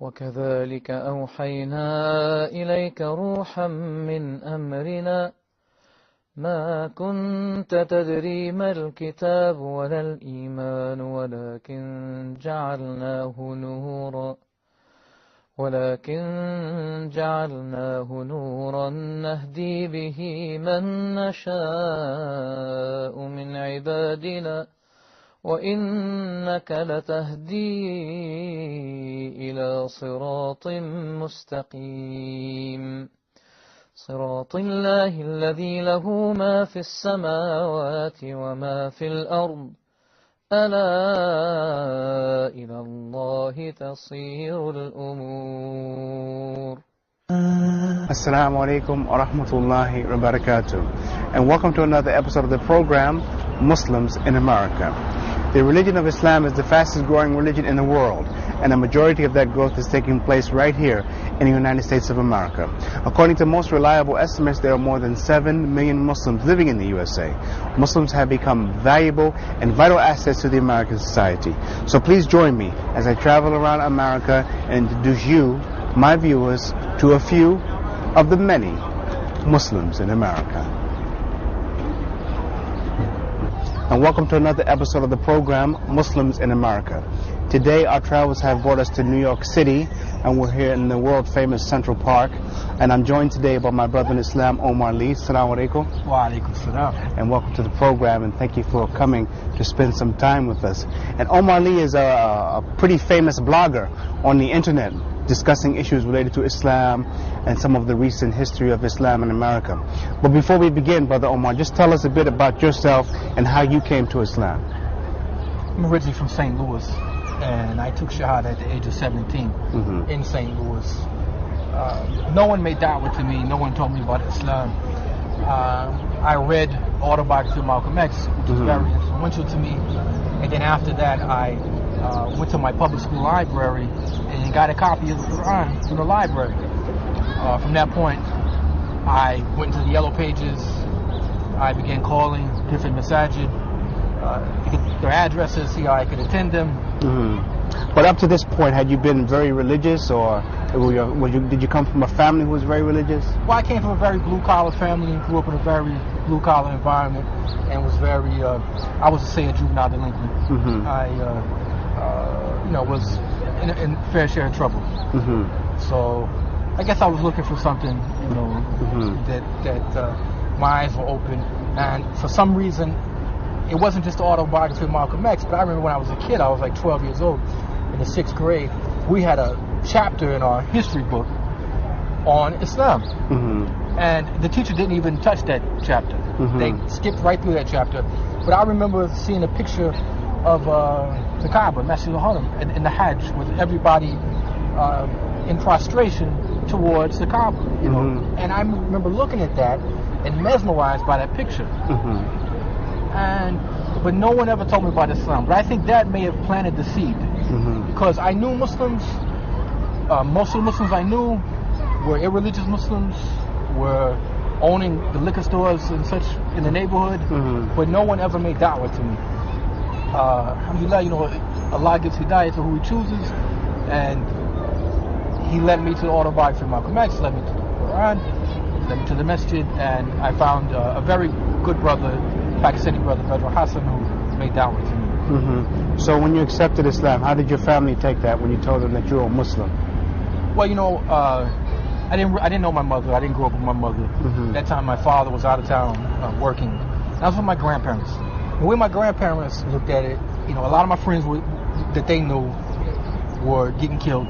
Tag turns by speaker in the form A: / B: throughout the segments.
A: وكذلك أوحينا إليك روحا من أمرنا ما كنت تدري ما الكتاب ولا الإيمان ولكن جعلناه نورا نهدي به من نشاء من عبادنا وإنك لتهدي إلى صراط مستقيم صراط الله الذي له ما في السماوات وما في الأرض ألا إلى الله تصير الأمور.
B: Assalamu alaikum wa rahmatullahi wa barakatuh, and welcome to another episode of the program Muslims in America. The religion of Islam is the fastest growing religion in the world, and a majority of that growth is taking place right here in the United States of America. According to most reliable estimates, there are more than 7 million Muslims living in the USA. Muslims have become valuable and vital assets to the American society. So please join me as I travel around America and introduce you, my viewers, to a few of the many Muslims in America. And welcome to another episode of the program Muslims in America. Today our travels have brought us to New York City, and we're here in the world famous Central Park, and I'm joined today by my brother in Islam, Omar Lee. Assalamu alaikum.
C: Wa alaikum salam.
B: And welcome to the program, and thank you for coming to spend some time with us. And Omar Lee is a pretty famous blogger on the internet, discussing issues related to Islam and some of the recent history of Islam in America. But before we begin, Brother Omar, just tell us a bit about yourself and how you came to Islam.
C: I'm originally from St. Louis, and I took Shahada at the age of 17 in St. Louis. No one made da'wah to me, no one told me about Islam. I read autobiography of Malcolm X, which was very influential to me, and then after that I went to my public school library and got a copy of the Quran from the library. From that point, I went to the Yellow Pages. I began calling different masajid, to get their addresses, see how I could attend them.
B: But up to this point, had you been very religious, or did you come from a family who was very religious?
C: Well, I came from a very blue-collar family, grew up in a very blue-collar environment, and was very, I was, say, a juvenile delinquent. I was in fair share of trouble. So I guess I was looking for something, that my eyes were open. And for some reason, it wasn't just the autobiography of Malcolm X, but I remember when I was a kid, I was like 12 years old, in the 6th grade, we had a chapter in our history book on Islam. And the teacher didn't even touch that chapter. They skipped right through that chapter. But I remember seeing a picture of the Kaaba, Masjid al-Haram, and the Hajj, with everybody in prostration towards the Kaaba, And I remember looking at that and mesmerized by that picture. But no one ever told me about Islam. But I think that may have planted the seed, because I knew Muslims. Most of the Muslims I knew were irreligious Muslims, were owning the liquor stores and such in the neighborhood, but no one ever made da'wah to me. Alhamdulillah, Allah gives hidayah to who He chooses, and He led me to the autobiography of Malcolm X, led me to the Quran, led me to the masjid, and I found a very good brother, Pakistani brother, Brother Hassan, who made da'wah to me.
B: So when you accepted Islam, how did your family take that when you told them that you were a Muslim?
C: Well, I didn't know my mother. I didn't grow up with my mother. At that time, my father was out of town working. I was with my grandparents. The way my grandparents looked at it, a lot of my friends that they knew were getting killed,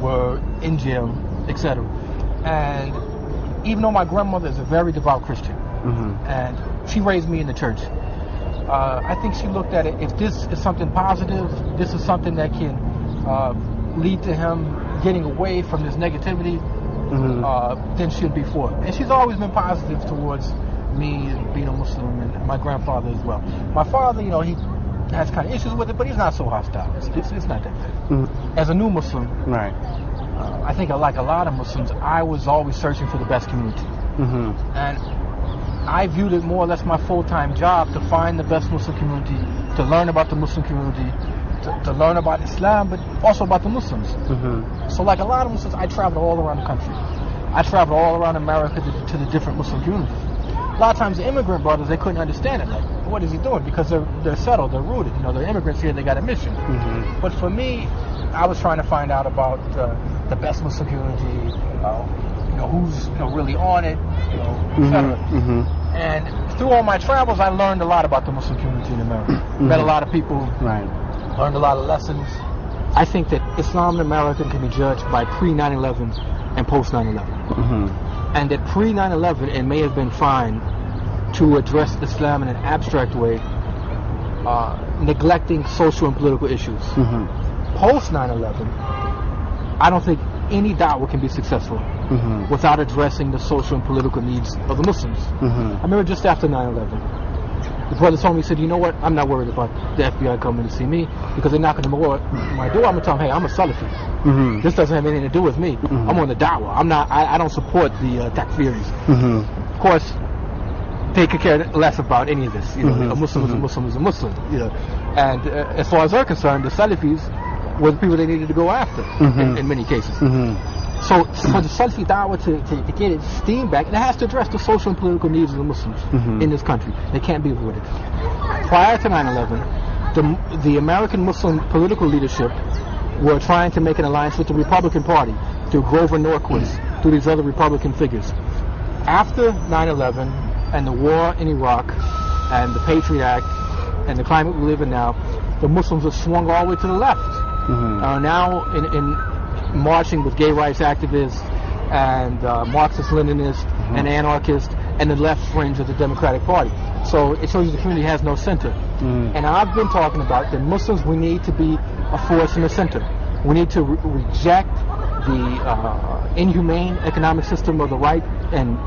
C: were in jail, etc. And even though my grandmother is a very devout Christian, and she raised me in the church, I think she looked at it, if this is something positive, this is something that can lead to him getting away from this negativity, then she'll be for it. And she's always been positive towards me and being a Muslim, and my grandfather as well. My father, he has kind of issues with it, but he's not so hostile. It's not that bad. As a new Muslim,
B: right?
C: I think like a lot of Muslims, I was always searching for the best community. And I viewed it more or less my full-time job to find the best Muslim community, to learn about the Muslim community, to learn about Islam, but also about the Muslims. So like a lot of Muslims, I traveled all around the country. I traveled all around America to the different Muslim communities. A lot of times the immigrant brothers, they couldn't understand it. Like, what is he doing? Because they're settled, they're rooted. You know, they're immigrants here, they got a mission. But for me, I was trying to find out about the best Muslim community, you know, who's really on it, you know, etc. And through all my travels, I learned a lot about the Muslim community in America. Met a lot of people, learned a lot of lessons. I think that Islam in America can be judged by pre-9/11 and post-9/11. And that pre-9/11, it may have been fine to address Islam in an abstract way, neglecting social and political issues. Post 9/11, I don't think any da'wah can be successful without addressing the social and political needs of the Muslims. I remember just after 9/11, the brother told me, he said, you know what, I'm not worried about the FBI coming to see me because they're knocking on my door. I'm going to tell them, hey, I'm a Salafi. This doesn't have anything to do with me. I'm on the da'wah. I don't support the takfiris. Of course, they could care less about any of this. You know, a Muslim is a Muslim is a Muslim. You know, and as far as they're concerned, the Salafis were the people they needed to go after in many cases. So for the Salafi da'wah to get its steam back, it has to address the social and political needs of the Muslims in this country. They can't be avoided. Prior to 9/11, the American Muslim political leadership were trying to make an alliance with the Republican Party through Grover Norquist, through these other Republican figures. After 9/11 and the war in Iraq and the Patriot Act and the climate we live in now, the Muslims have swung all the way to the left. Now in marching with gay rights activists and Marxist-Leninists and anarchists and the left fringe of the Democratic Party. So it shows you the community has no center. And I've been talking about that Muslims, we need to be a force in the center. We need to reject the inhumane economic system of the right and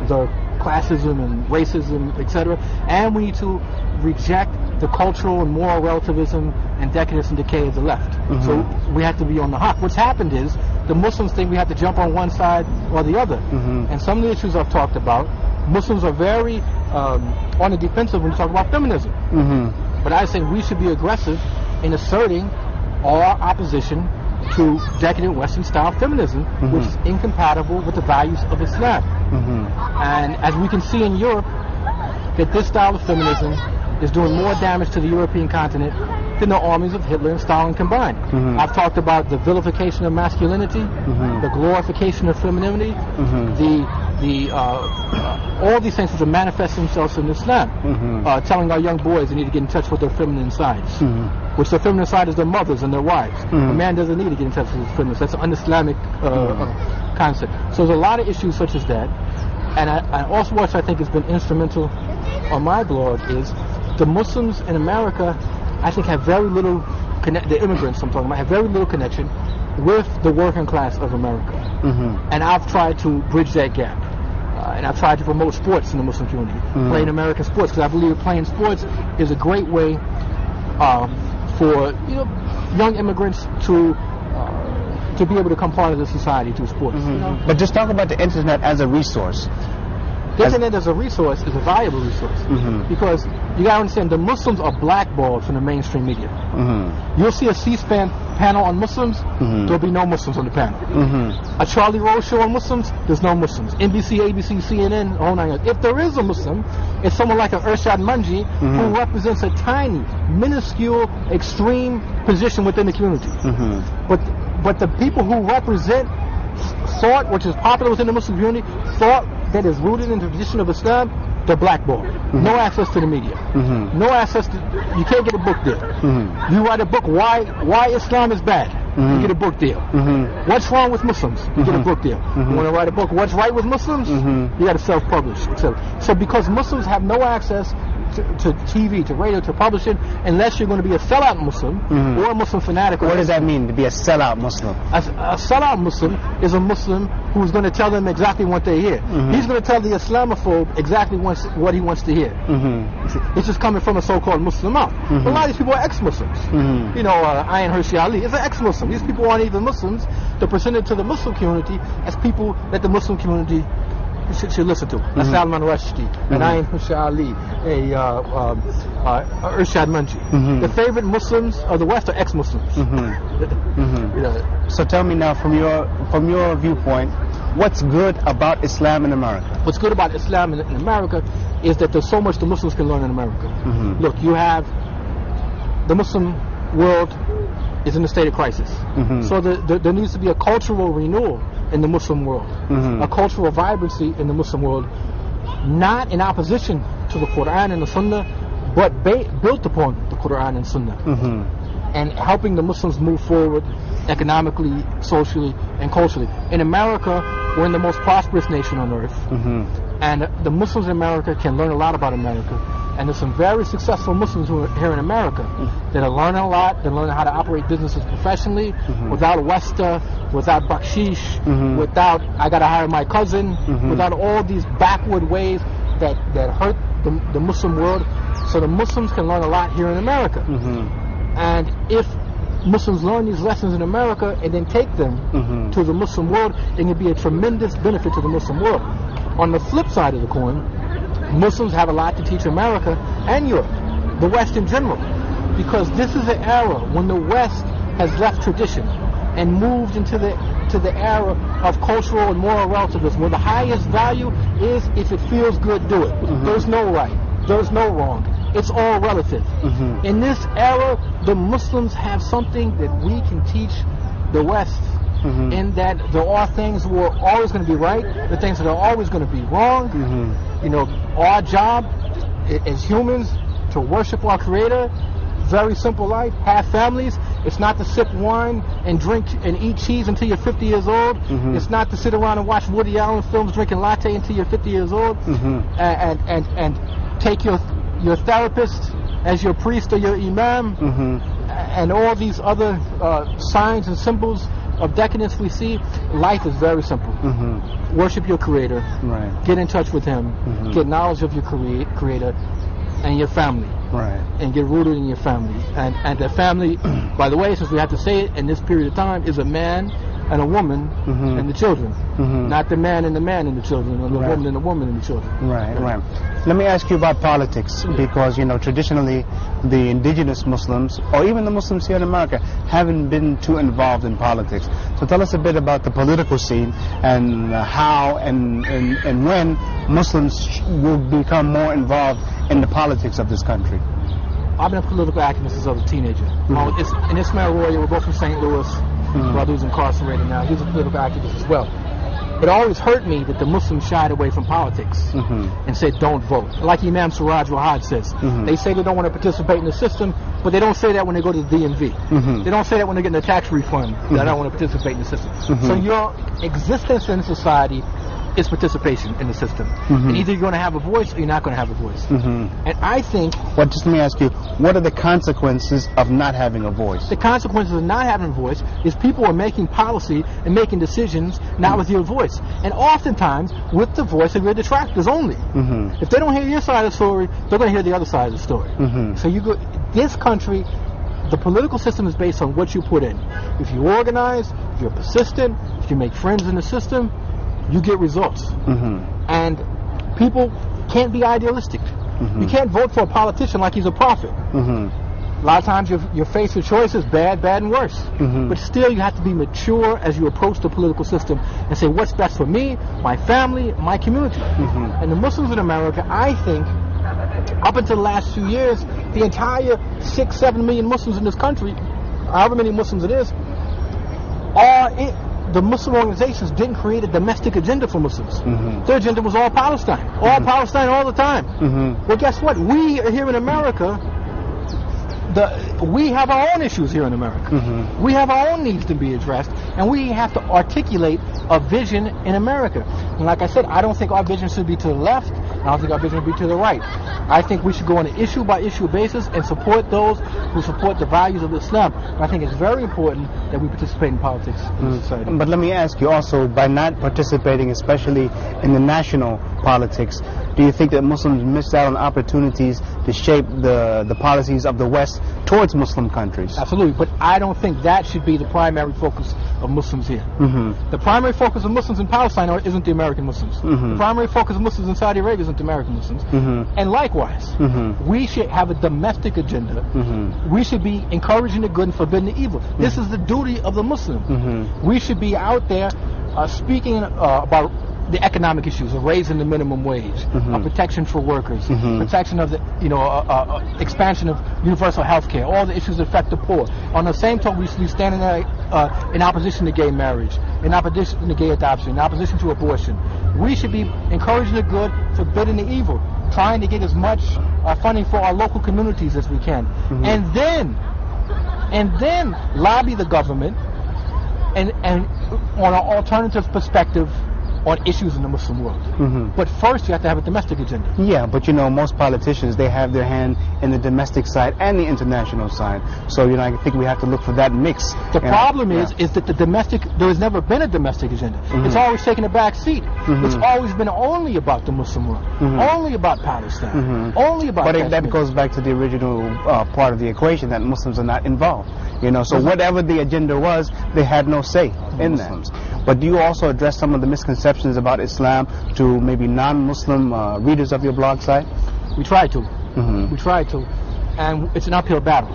C: the classism and racism, etc. And we need to reject the cultural and moral relativism and decadence and decay of the left. So we have to be on the hop. What's happened is the Muslims think we have to jump on one side or the other. And some of the issues I've talked about, Muslims are very on the defensive when you talk about feminism. But I say we should be aggressive in asserting our opposition to decadent Western style feminism, which is incompatible with the values of Islam. And as we can see in Europe, that this style of feminism is doing more damage to the European continent than the armies of Hitler and Stalin combined. I've talked about the vilification of masculinity, the glorification of femininity, all these things which manifest themselves in Islam, telling our young boys they need to get in touch with their feminine sides, which their feminine side is their mothers and their wives. A man doesn't need to get in touch with his feminine. That's an un-Islamic concept. So there's a lot of issues such as that. And I also what I think has been instrumental on my blog is the Muslims in America, I think, have very little, the immigrants I'm talking about, have very little connection with the working class of America. And I've tried to bridge that gap. And I've tried to promote sports in the Muslim community, playing American sports, because I believe playing sports is a great way for young immigrants to be able to become part of the society through sports.
B: But just talk about the internet as a resource.
C: The internet as a resource is a valuable resource because you got to understand the Muslims are blackballed from the mainstream media. You'll see a C-SPAN panel on Muslims, there'll be no Muslims on the panel. A Charlie Rose show on Muslims, there's no Muslims. NBC, ABC, CNN, all nine. If there is a Muslim, it's someone like an Irshad Manji who represents a tiny, minuscule, extreme position within the community. But the people who represent thought, which is popular within the Muslim community, thought that is rooted in the tradition of Islam, they're blackballed. No access to the media. No access to, you can't get a book deal. You write a book, why Islam is bad, you get a book deal. What's wrong with Muslims, you get a book deal. You want to write a book, what's right with Muslims, you got to self-publish. So because Muslims have no access to TV, to radio, to publishing, unless you're going to be a sellout Muslim or a Muslim fanatic.
B: What does that mean, to be a sellout Muslim?
C: A sellout Muslim is a Muslim who's going to tell them exactly what they hear. He's going to tell the Islamophobe exactly what he wants to hear. It's just coming from a so-called Muslim mouth. A lot of these people are ex-Muslims. Ayan Hirsi Ali is an ex-Muslim. These people aren't even Muslims. They're presented to the Muslim community as people that the Muslim community should listen to. Salman Rushdie, Anayim Hushali, Irshad Manji. The favorite Muslims of the West are ex-Muslims.
B: So tell me now, from your viewpoint, what's good about Islam in America?
C: What's good about Islam in America is that there's so much the Muslims can learn in America. Look, you have the Muslim world is in a state of crisis. So there needs to be a cultural renewal in the Muslim world, a cultural vibrancy in the Muslim world, not in opposition to the Quran and the Sunnah, but built upon the Quran and Sunnah, and helping the Muslims move forward economically, socially, and culturally. In America, we're in the most prosperous nation on earth, and the Muslims in America can learn a lot about America. And there's some very successful Muslims who are here in America that are learning a lot. They're learning how to operate businesses professionally, without Westa, without bakshish, without I gotta hire my cousin, without all these backward ways that hurt the Muslim world. So the Muslims can learn a lot here in America. And if Muslims learn these lessons in America and then take them to the Muslim world, it can be a tremendous benefit to the Muslim world. On the flip side of the coin, Muslims have a lot to teach America and Europe, the West in general, because this is an era when the West has left tradition and moved into the era of cultural and moral relativism, where the highest value is if it feels good, do it. There's no right, there's no wrong. It's all relative. In this era, the Muslims have something that we can teach the West, in that there are things that are always going to be right, the things that are always going to be wrong. You know, our job as humans to worship our Creator, very simple life, have families. It's not to sip wine and drink and eat cheese until you're 50 years old. It's not to sit around and watch Woody Allen films drinking latte until you're 50 years old. And take your therapist as your priest or your imam, and all these other signs and symbols of decadence we see. Life is very simple. Worship your Creator, get in touch with Him, get knowledge of your Creator and your family, and get rooted in your family. And the family, by the way, since we have to say it in this period of time, is a man and a woman and the children, not the man and the children, or the woman and the woman and the children.
B: Let me ask you about politics, because you know, traditionally the indigenous Muslims, or even the Muslims here in America, haven't been too involved in politics. So tell us a bit about the political scene, and how and when Muslims will become more involved in the politics of this country.
C: I've been a political activist since I was a teenager. And Ismail Royer, we're both from St. Louis. Brother who's incarcerated now, he's a political activist as well. It always hurt me that the Muslims shied away from politics and said don't vote. Like Imam Siraj Wahad says, they say they don't want to participate in the system, but they don't say that when they go to the DMV. They don't say that when they're getting a tax refund, that I don't want to participate in the system. So your existence in society is participation in the system. And either you're going to have a voice or you're not going to have a voice. And I think...
B: Well, just let me ask you, what are the consequences of not having a voice?
C: The consequences of not having a voice is people are making policy and making decisions not with your voice. And oftentimes with the voice of your detractors only. If they don't hear your side of the story, they're going to hear the other side of the story. So you go... This country, the political system is based on what you put in. If you organize, if you're persistent, if you make friends in the system, you get results. And people can't be idealistic. You can't vote for a politician like he's a prophet. A lot of times you're faced with choices, bad, and worse. But still you have to be mature as you approach the political system and say what's best for me, my family, my community. And the Muslims in America, I think, up until the last few years, the entire 6-7 million Muslims in this country, however many Muslims it is, the Muslim organizations didn't create a domestic agenda for Muslims. Their agenda was all Palestine. Palestine all the time. Well, guess what? We are here in America. We have our own issues here in America. We have our own needs to be addressed, and we have to articulate a vision in America. And like I said, I don't think our vision should be to the left. I don't think our vision should be to the right. I think we should go on an issue-by-issue basis and support those who support the values of Islam. And I think it's very important that we participate in politics in society.
B: But let me ask you also, by not participating, especially in the national politics, do you think that Muslims miss out on opportunities to shape the policies of the West towards Muslim countries.
C: Absolutely, but I don't think that should be the primary focus of Muslims here. The primary focus of Muslims in Palestine isn't the American Muslims. The primary focus of Muslims in Saudi Arabia isn't the American Muslims. And likewise, we should have a domestic agenda. We should be encouraging the good and forbidding the evil. This is the duty of the Muslim. We should be out there speaking about the economic issues of raising the minimum wage, protection for workers, protection of the, expansion of universal health care, all the issues that affect the poor. On the same token, we should be standing there in opposition to gay marriage, in opposition to gay adoption, in opposition to abortion. We should be encouraging the good, forbidding the evil, trying to get as much funding for our local communities as we can, and then lobby the government and on an alternative perspective on issues in the Muslim world. But first you have to have a domestic agenda.
B: Yeah, but most politicians, they have their hand in the domestic side and the international side. So, I think we have to look for that mix.
C: The problem is that there has never been a domestic agenda. It's always taken a back seat. It's always been only about the Muslim world, only about Palestine, only about
B: But that goes back to the original part of the equation, that Muslims are not involved. So whatever the agenda was, they had no say in that. But do you also address some of the misconceptions about Islam to maybe non-Muslim readers of your blog site?
C: We try to. We try to. And it's an uphill battle.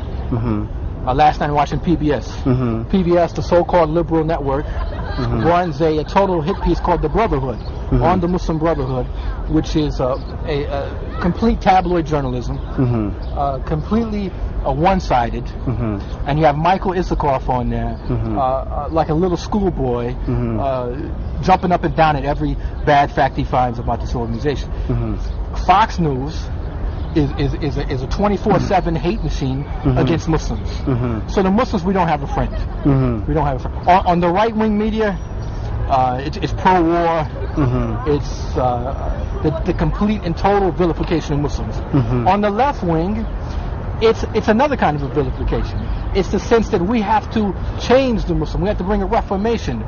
C: Last night watching PBS. PBS, the so-called liberal network, runs a total hit piece called The Brotherhood, on the Muslim Brotherhood, which is a complete tabloid journalism, completely one-sided, and you have Michael Issakoff on there, like a little schoolboy, jumping up and down at every bad fact he finds about this organization. Fox News is a 24/7 hate machine against Muslims. So the Muslims, we don't have a friend. We don't have a friend. On the right-wing media, it's pro-war. It's the complete and total vilification of Muslims. On the left wing, it's another kind of a vilification. It's the sense that we have to change the Muslim. We have to bring a reformation.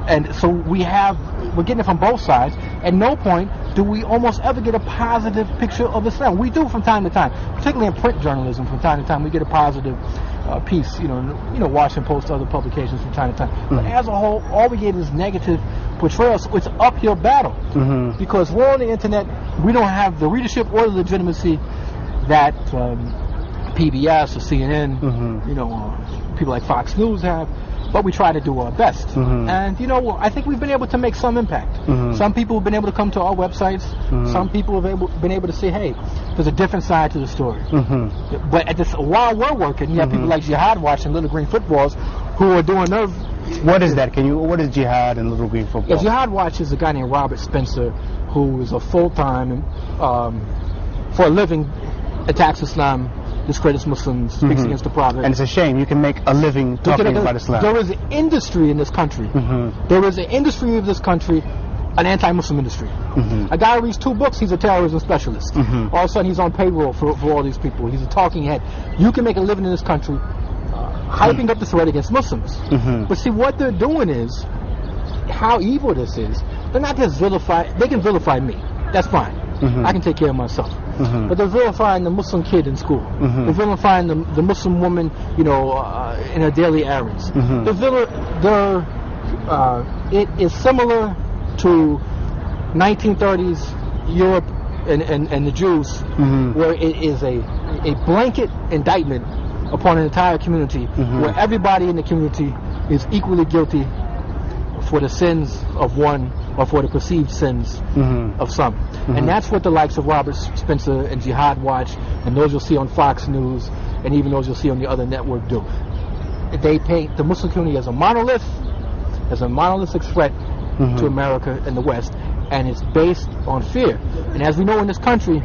C: And so we're getting it from both sides. At no point do we almost ever get a positive picture of Islam. We do from time to time, particularly in print journalism. From time to time, we get a positive piece. Washington Post, other publications from time to time. But as a whole, all we get is negative portrayal. So it's an uphill battle because we're on the internet. We don't have the readership or the legitimacy that PBS or CNN, people like Fox News have. But we try to do our best. And, I think we've been able to make some impact. Some people have been able to come to our websites. Some people have been able to say, hey, there's a different side to the story. But while we're working, you have people like Jihad Watch and Little Green Footballs who are doing their...
B: What is that? What is Jihad and Little Green Football?
C: Yeah, Jihad Watch is a guy named Robert Spencer who is a full-time, for a living, attacks Islam, discredits Muslims, speaks against the Prophet.
B: And it's a shame. You can make a living talking about Islam.
C: There is an industry in this country. There is an industry of this country, an anti-Muslim industry. A guy who reads 2 books, he's a terrorism specialist. All of a sudden, he's on payroll for all these people. He's a talking head. You can make a living in this country hyping up the threat against Muslims. But see, what they're doing is, how evil this is, they're not just they can vilify me. That's fine. I can take care of myself. But they're vilifying the Muslim kid in school. They're vilifying the Muslim woman, in her daily errands. It is similar to 1930s Europe and the Jews, where it is a blanket indictment upon an entire community, where everybody in the community is equally guilty for the sins of one or for the perceived sins of some. And that's what the likes of Robert Spencer and Jihad Watch and those you'll see on Fox News and even those you'll see on the other network do. They paint the Muslim community as a monolithic threat to America and the West, and it's based on fear. And as we know in this country,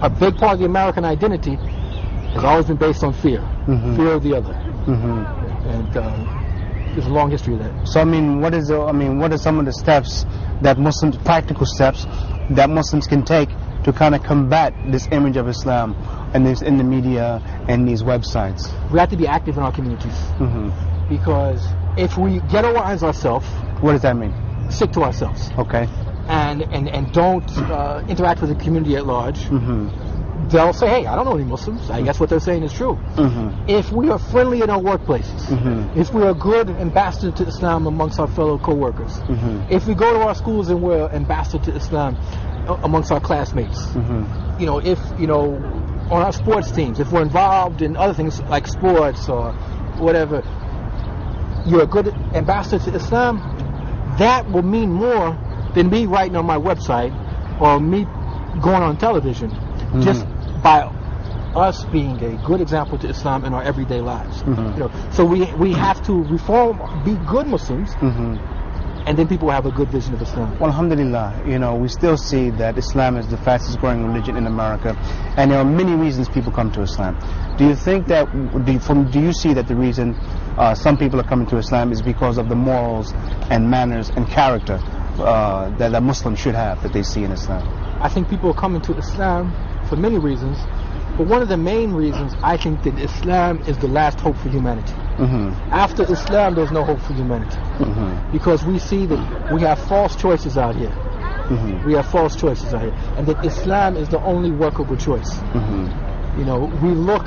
C: a big part of the American identity has always been based on fear, fear of the other. And there's a long history of that.
B: So what are some of the steps that practical steps that Muslims can take to kind of combat this image of Islam and this in the media and these websites?
C: We have to be active in our communities, because if we ghettoize ourselves,
B: what does that mean?
C: Stick to ourselves.
B: Okay.
C: And don't interact with the community at large. they'll say, hey, I don't know any Muslims. I guess what they're saying is true. If we are friendly in our workplaces, if we are good ambassador to Islam amongst our fellow co-workers, if we go to our schools and we're ambassador to Islam amongst our classmates, if, on our sports teams, if we're involved in other things like sports or whatever, you're a good ambassador to Islam, that will mean more than me writing on my website or me going on television, just by us being a good example to Islam in our everyday lives. So we have to reform, be good Muslims, and then people will have a good vision of Islam.
B: Well, alhamdulillah, we still see that Islam is the fastest growing religion in America, and there are many reasons people come to Islam. Do you think that, do you see that the reason some people are coming to Islam is because of the morals and manners and character that a Muslim should have that they see in Islam?
C: I think people are coming to Islam for many reasons, but one of the main reasons, I think that Islam is the last hope for humanity. After Islam, there's no hope for humanity, because we see that we have false choices out here. We have false choices out here, and that Islam is the only workable choice. We look,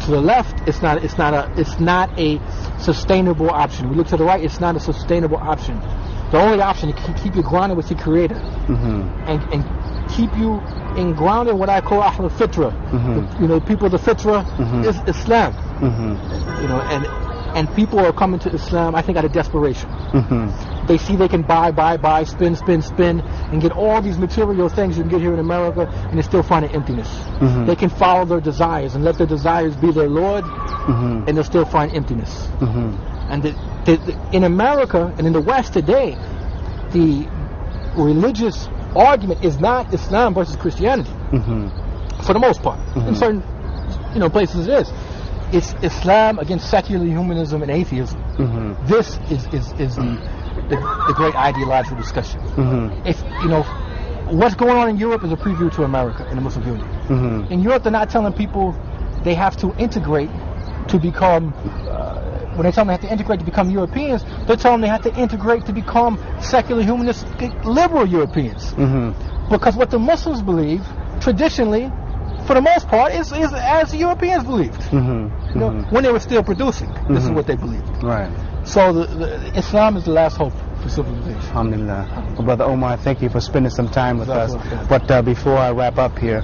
C: to the left, it's not a sustainable option. We look to the right, it's not a sustainable option. The only option to keep you grounded with your Creator, and keep you grounded in what I call Ahl al-Fitra. People of the Fitra is Islam. And people are coming to Islam, I think, out of desperation. They see they can buy, spin, and get all these material things you can get here in America, and they still find an emptiness. They can follow their desires and let their desires be their Lord, and they'll still find emptiness. And in America and in the West today, the religious argument is not Islam versus Christianity, for the most part. In certain places it is. It's Islam against secular humanism and atheism. This is the great ideological discussion. If what's going on in Europe is a preview to America and the Muslim community. In Europe, they're not telling people they have to integrate to become. When they tell them they have to integrate to become Europeans, they're telling them they have to integrate to become secular, humanistic, liberal Europeans. Because what the Muslims believe, traditionally, for the most part, is as the Europeans believed. When they were still producing, this is what they believed. Right. So the Islam is the last hope for civilization.
B: Alhamdulillah. Well, Brother Umar, thank you for spending some time with us. But before I wrap up here,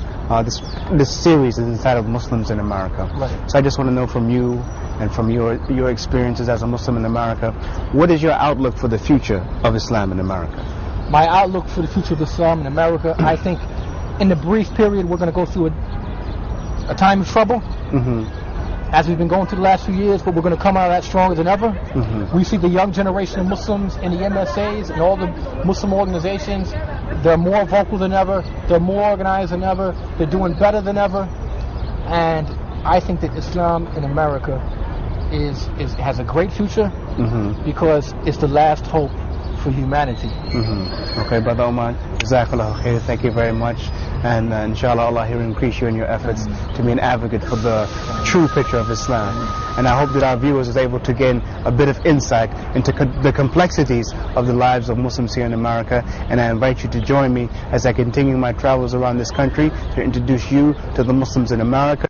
B: this series is entitled Muslims in America. Right. So I just want to know from you and from your experiences as a Muslim in America, what is your outlook for the future of Islam in America?
C: My outlook for the future of Islam in America, I think in the brief period we're going to go through a time of trouble, as we've been going through the last few years, but we're going to come out of that stronger than ever. We see the young generation of Muslims in the MSAs and all the Muslim organizations. They're more vocal than ever, they're more organized than ever, they're doing better than ever, and I think that Islam in America has a great future, because it's the last hope for humanity.
B: Okay, Brother Omar, Jazakallah khair, thank you very much, and inshallah Allah will increase you in your efforts to be an advocate for the true picture of Islam. And I hope that our viewers is able to gain a bit of insight into the complexities of the lives of Muslims here in America, and I invite you to join me as I continue my travels around this country to introduce you to the Muslims in America.